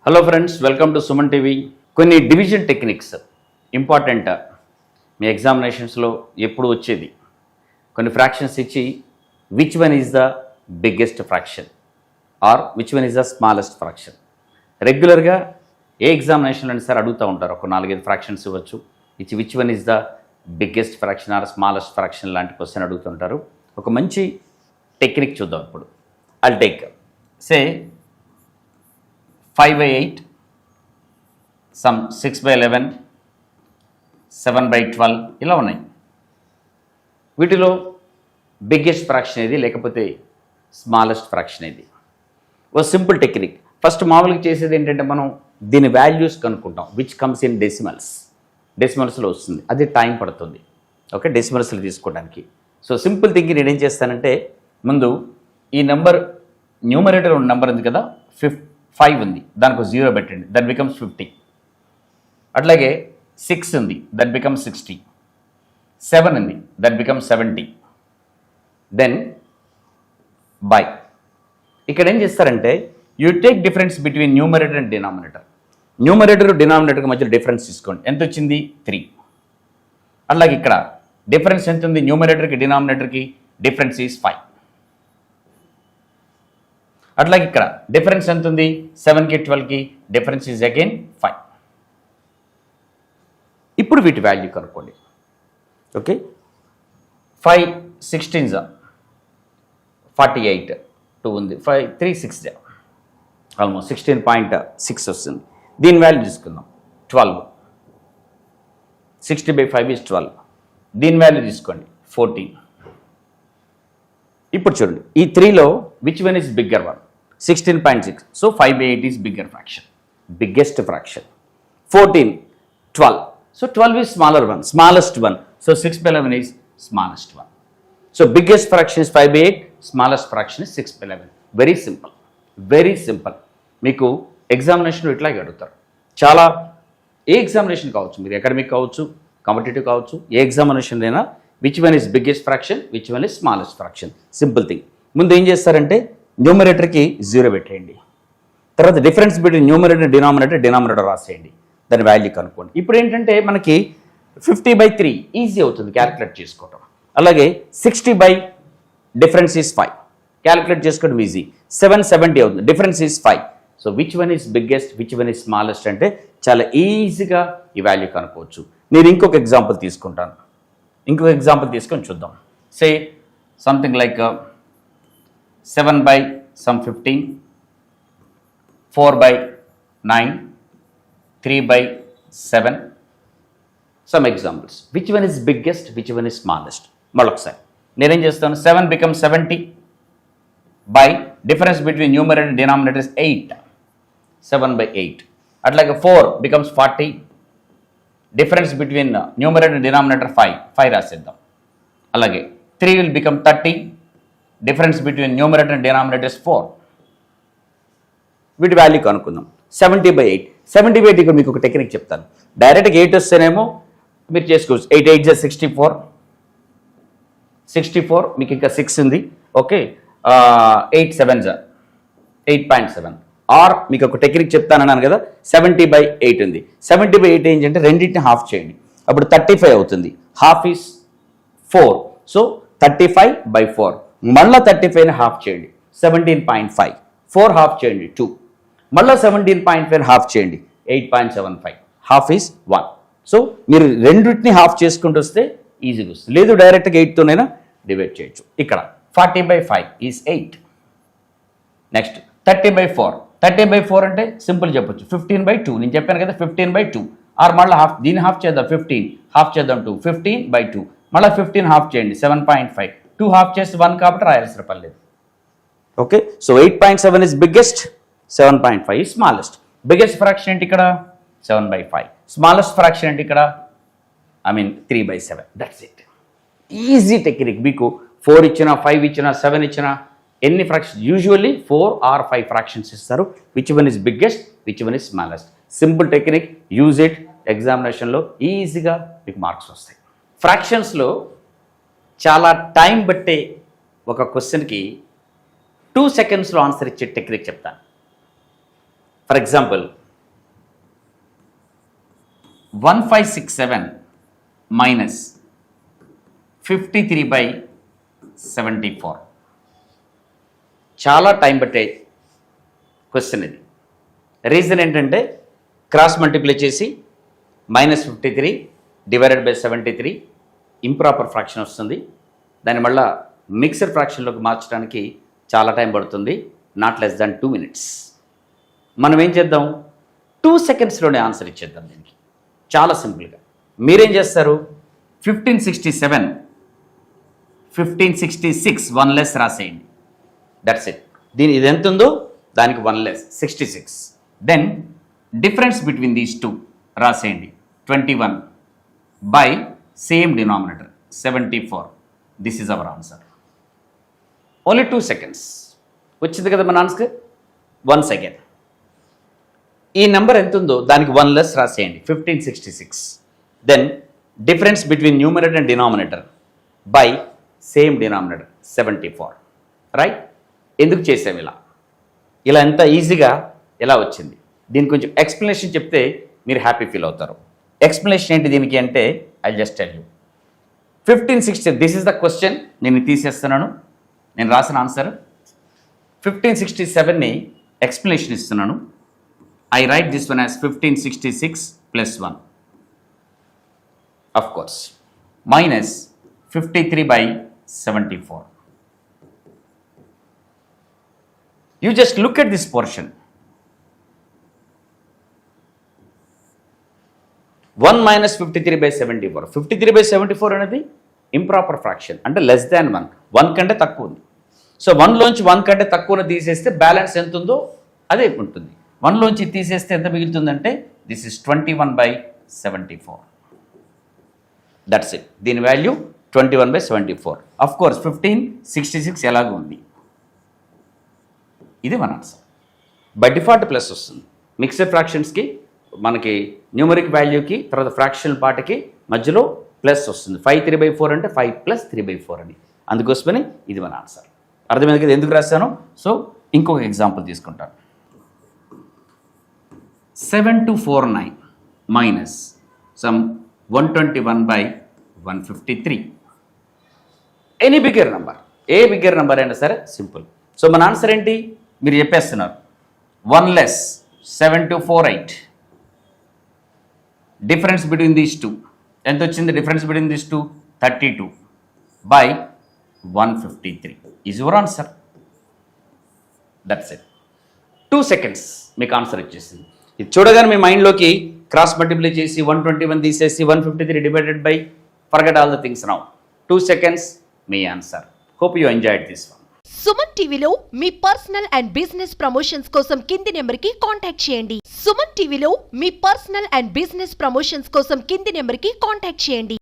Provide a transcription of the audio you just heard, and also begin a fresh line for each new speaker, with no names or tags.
Hello friends, welcome to Suman TV. కొన్ని division techniques important, మీ ఎగ్జామినేషన్స్లో ఎప్పుడు వచ్చేది. కొన్ని ఫ్రాక్షన్స్ ఇచ్చి which one is the biggest fraction or which one is the smallest fraction. రెగ్యులర్గా ఏ ఎగ్జామినేషన్లో అయినా సరే అడుగుతూ ఉంటారు. ఒక 4-5 ఫ్రాక్షన్స్ ఇవ్వచ్చు, ఇచ్చి which one is the biggest fraction or smallest fraction లాంటి క్వశ్చన్ అడుగుతుంటారు. ఒక మంచి టెక్నిక్ చూద్దాం ఇప్పుడు. ఐల్ టేక్ సే 5/8, some 6/11, 7/12 ఇలా ఉన్నాయి. వీటిలో బిగ్గెస్ట్ ఫ్రాక్షన్ ఏది లేకపోతే స్మాలెస్ట్ ఫ్రాక్షన్ ఏది? ఓ సింపుల్ టెక్నిక్. ఫస్ట్ మామూలుగా చేసేది ఏంటంటే మనం దీని వాల్యూస్ కనుక్కుంటాం. విచ్ కమ్స్ ఇన్ డెసిమల్స్లో వస్తుంది. అది టైం పడుతుంది. ఓకే, డెసిమల్స్లో తీసుకోవడానికి. సో సింపుల్ థింగ్ నేనేం చేస్తానంటే, ముందు ఈ నెంబర్ న్యూమరేటర్ ఉన్న నెంబర్ ఉంది కదా, 5 ఉంది, దానికి 0 పెట్టండి, దట్ బికమ్స్ 50. అట్లాగే 6 ఉంది, దట్ బికమ్స్ 60. 7 ఉంది, దట్ బికమ్స్ 70. Then by. ఇక్కడ ఏం చేస్తారంటే, you take difference between numerator and denominator. Numerator డినామినేటర్కి మధ్య డిఫరెన్స్ తీసుకోండి. ఎంత వచ్చింది? 3. అట్లాగే ఇక్కడ డిఫరెన్స్ ఎంత ఉంది? న్యూమరేటర్కి డినామినేటర్కి డిఫరెన్స్ ఈజ్ 5. అట్లాగే ఇక్కడ డిఫరెన్స్ ఎంత ఉంది? 7కి 12కి డిఫరెన్స్ ఈజ్ అగైన్ 5. ఇప్పుడు వీటి వాల్యూ కనుక్కోండి. ఓకే, 5 16 48, 2 ఉంది, 5 3 6 ఆల్మోస్ట్ 16.6 వస్తుంది. దీని వాల్యూ తీసుకుందాం 12. 60/5 ఈజ్ 12. దీని వాల్యూ తీసుకోండి 14. ఇప్పుడు చూడండి, ఈ 3లో which one is bigger one? 16.6. So 5/8 is bigger fraction, biggest fraction. 14, 12. So 12 is smaller one, smallest one. So 6/11 is smallest one. So biggest fraction is 5/8, smallest fraction is 6/11. Very simple, very simple. మీకు examination ఇట్లాగే అడుగుతారు. చాలా ఏ examination కావచ్చు, మీరు academic కావచ్చు, competitive కావచ్చు, ఏ examination అయినా which one is biggest fraction, which one is smallest fraction. Simple thing. ముందు ఏం చేస్తారంటే న్యూమరేటర్కి 0 పెట్టేయండి. తర్వాత డిఫరెన్స్ బిట్వీన్ న్యూమరేటర్ డినామినేటర్ రాసేయండి. దాని వాల్యూ కనుక్కోండి. ఇప్పుడు ఏంటంటే మనకి 50/3 ఈజీ అవుతుంది క్యాలిక్యులేట్ చేసుకోవటం. అలాగే 60 డిఫరెన్స్ ఈజ్ 5, క్యాలిక్యులేట్ చేసుకోవడం ఈజీ. 770 అవుతుంది, difference is 5. So which one is biggest, which one is smallest అంటే చాలా ఈజీగా ఈ వాల్యూ కనుక్కోవచ్చు. నేను ఇంకొక ఎగ్జాంపుల్ తీసుకుంటాను. ఇంకొక ఎగ్జాంపుల్ తీసుకొని చూద్దాం. Say something like 7/15, 4/9, 3/7. Some examples. Which one is biggest, which one is smallest? మరొకసారి నేనేం చేస్తాను, 7 becomes 70 by difference between numerator and denominator is 8. 7/8. అట్లాగే 4 becomes 40, difference between numerator and denominator 5 రాసేద్దాం. అలాగే 3 will become 30, difference between numerator and denominator is 4. వీటి value కనుక్కుందాం. 70/8. 70/8 ఇక్కడ మీకు ఒక టెక్నిక్ చెప్తాను. డైరెక్ట్గా 8 వస్తేనేమో మీరు చేసుకోవచ్చు. 8 8 64. 64 మీకు ఇంకా 6 ఉంది. ఓకే, 8 7 8.7. ఆర్ మీకు ఒక టెక్నిక్ చెప్తానన్నాను కదా, 70/8 ఉంది. 70/8 ఏంటంటే రెండింటిని హాఫ్ చేయండి, అప్పుడు 35 అవుతుంది. Half is 4. సో 35/4. మళ్ళీ 35ని హాఫ్ చేయండి, 17.5. 4 హాఫ్ చేయండి 2. మళ్ళీ 17.5 హాఫ్ చేయండి, 8.75. Half is 1. సో మీరు రెండింటిని హాఫ్ చేసుకుంటూ వస్తే ఈజీగా వస్తుంది. లేదు డైరెక్ట్గా 8తోనైనా డివైడ్ చేయొచ్చు. ఇక్కడ 40/5 ఈజ్ 8. నెక్స్ట్ 30/4. 30/4 అంటే సింపుల్ చెప్పొచ్చు, 15/2. నేను చెప్పాను కదా 15/2. ఆర్ మళ్ళీ హాఫ్, దీన్ని హాఫ్ చేద్దాం, 15 హాఫ్ చేద్దాం 2. 15/2. మళ్ళీ 15 హాఫ్ చేయండి, 7.5. 2 హాఫ్ చేసి 1 కాబట్టి రాయాల్సిన పని లేదు. Okay, so 8.7 is biggest, 7.5 is smallest. Biggest fraction ఏంటి ఇక్కడ? 7/5. స్మాలెస్ట్ ఫ్రాక్షన్ ఏంటి ఇక్కడ? 3/7. That's it. Easy technique. మీకు 4 ఇచ్చినా, 5 ఇచ్చినా, 7 ఇచ్చినా, ఎన్ని ఫ్రాక్షన్, యూజువల్లీ 4 or 5 ఫ్రాక్షన్స్ ఇస్తారు. Which one is biggest, which one is smallest. Simple technique, use it. ఎగ్జామినేషన్లో ఈజీగా మీకు మార్క్స్ వస్తాయి. ఫ్రాక్షన్స్లో చాలా టైం బట్టే ఒక క్వశ్చన్కి 2 secondsలో ఆన్సర్ ఇచ్చే టెక్నిక్ చెప్తాను. For example 1567 minus 53/74. చాలా టైం పట్టే క్వశ్చన్ ఇది. రీజన్ ఏంటంటే క్రాస్ మల్టిప్లై చేసి -53 డివైడెడ్ బై 73 ఇంప్రాపర్ ఫ్రాక్షన్ వస్తుంది. దాని వల్ల మిక్సర్ ఫ్రాక్షన్లోకి మార్చడానికి చాలా టైం పడుతుంది, నాట్ లెస్ దాన్ 2 minutes. మనం ఏం చేద్దాం, 2 secondsలోనే ఆన్సర్ ఇచ్చేద్దాం దీనికి, చాలా సింపుల్గా. మీరేం చేస్తారు, 1566 1 less రాసేయండి, దట్స్ ఇట్. ఇది ఎంత ఉందో దానికి 1 less 66. Then difference between these 2 రాసేయండి, 21 by same denominator 74. This is our answer. Only 2 seconds వచ్చింది కదా మన ఆన్సర్. 1 second. ఈ నెంబర్ ఎంత ఉందో దానికి 1 less రాసేయండి, 1566. Then difference between numerator and denominator by same denominator 74. Right? ఎందుకు చేసాం ఇలా ఎంత ఈజీగా ఎలా వచ్చింది? దీనికి కొంచెం ఎక్స్ప్లెనేషన్ చెప్తే మీరు హ్యాపీ ఫీల్ అవుతారు. ఎక్స్ప్లెనేషన్ ఏంటి దీనికి అంటే, I just tell you. 1560, this is the question. నేను తీసేస్తున్నాను, నేను రాసిన ఆన్సర్. 1567ని ఎక్స్ప్లెనేషన్ ఇస్తున్నాను. I write this one as 1566 plus 1, of course, minus 53/74. You just look at this portion. 1 minus 53/74. 53/74 అనేది ఇంప్రాపర్ ఫ్రాక్షన్, అంటే లెస్ దాన్ 1. 1 కంటే తక్కువ ఉంది. సో 1లోంచి 1 కంటే తక్కువను తీసేస్తే బ్యాలెన్స్ ఎంత ఉందో అదే ఉంటుంది. 1లోంచి తీసేస్తే ఎంత మిగులుతుందంటే దిస్ ఇస్ 21/74. That's it. దీని వాల్యూ 21/74. అఫ్ కోర్స్ 1566 ఎలాగో ఉంది. ఇది మన ఆన్సర్. బై డిఫాల్ట్ ప్లస్ వస్తుంది. మిక్సర్ ఫ్రాక్షన్స్కి మనకి న్యూమరిక్ వాల్యూకి తర్వాత ఫ్రాక్షన్ పార్ట్కి మధ్యలో ప్లస్ వస్తుంది. 5 3/4 అంటే 5 + 3/4 అని. అందుకోసమని ఇది మన ఆన్సర్. అర్థమైంది కదా ఎందుకు రాశాను? సో ఇంకొక ఎగ్జాంపుల్ తీసుకుంటాను. 7249 minus some 121/153. Any bigger number, a bigger number అయినా సరే సింపుల్. సో మన ఆన్సర్ ఏంటి మీరు చెప్పేస్తున్నారు. 1 less 7248. డిఫరెన్స్ బిట్వీన్ దీస్ 2 ఎంత వచ్చింది? Difference between these 2 32/153 is your answer. That's it. 2 seconds మీకు ఆన్సర్ వచ్చేసింది. ఇది చూడగానే మీ మైండ్లోకి క్రాస్ మల్టిప్లై చేసి 121 తీసేసి 153 divided by forget all the things now. 2 seconds me answer. Hope you enjoyed this one.
Suman టీవీలో మీ పర్సనల్ అండ్ బిజినెస్ ప్రమోషన్స్ కోసం కింది నెంబర్కి కాంటాక్ట్ చేయండి. సుమన్ టీవీలో మీ పర్సనల్ అండ్ బిజినెస్ ప్రమోషన్స్ కోసం కింది నెంబర్కి కాంటాక్ట్ చేయండి.